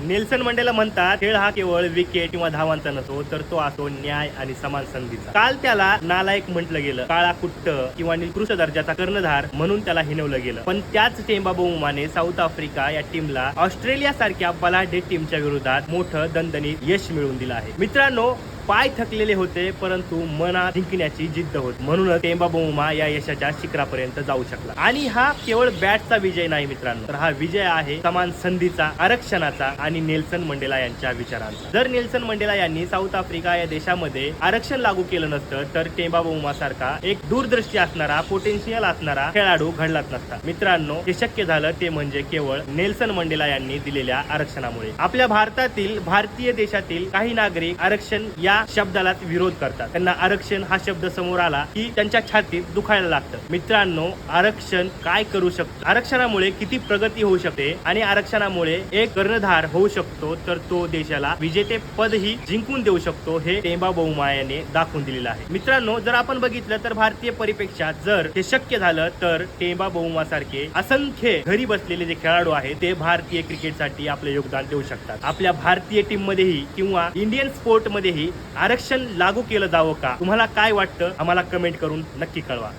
Nelson मंडेला म्हणतात, खेळ हा केवळ विकेट किंवा धावांचा नसतो, तर तो असतो न्याय आणि समान संधीचा. काल त्याला नालायक म्हटलं गेलं, काळा कुट्ट किंवा निकृष्ट दर्जाचा कर्णधार म्हणून त्याला हिनवलं गेलं. पण त्याच टेम्बाबाऊमाने साऊथ आफ्रिका या टीमला ऑस्ट्रेलिया सारख्या बलाढ्य टीमच्या विरोधात मोठं दणदणीत यश मिळवून दिलं आहे. मित्रांनो, पाय थकलेले होते परंतु मनात जिंकण्याची जिद्द होती, म्हणूनच टेम्बाबाऊमा या यशाच्या शिखरापर्यंत जाऊ शकला. आणि हा केवळ बॅटचा विजय नाही मित्रांनो, तर हा विजय आहे समान संधीचा, आरक्षणाचा आणि नेल्सन मंडेला यांच्या विचारांचा. जर नेल्सन मंडेला यांनी साऊथ आफ्रिका या देशामध्ये आरक्षण लागू केलं नसतं तर टेम्बाबाऊमा सारखा एक दूरदृष्टी असणारा, पोटेन्शियल असणारा खेळाडू घडलाच नसता. मित्रांनो, हे शक्य झालं ते म्हणजे केवळ नेल्सन मंडेला यांनी दिलेल्या आरक्षणामुळे. आपल्या भारतातील, भारतीय देशातील काही नागरिक आरक्षण या शब्दाला विरोध करतात. त्यांना आरक्षण हा शब्द समोर आला की त्यांच्या छातीत दुखायला लागतं. मित्रांनो, आरक्षण काय करू शकतो, आरक्षणामुळे किती प्रगती होऊ शकते आणि आरक्षणामुळे एक कर्णधार होऊ शकतो तर तो देशाला विजेते पदही जिंकून देऊ शकतो, हे टेम्बाबाऊमा याने दाखवून दिलेलं आहे. मित्रांनो, जर आपण बघितलं तर भारतीय परिप्रेक्षात जर हे शक्य झालं तर टेम्बाबाऊमा सारखे असंख्य घरी बसलेले जे खेळाडू आहेत ते भारतीय क्रिकेटसाठी आपले योगदान देऊ शकतात. आपल्या भारतीय टीम मध्येही किंवा इंडियन स्पोर्ट मध्येही आरक्षण लागू केलं जावं का? तुम्हाला काय वाटतं? आम्हाला कमेंट करून नक्की कळवा.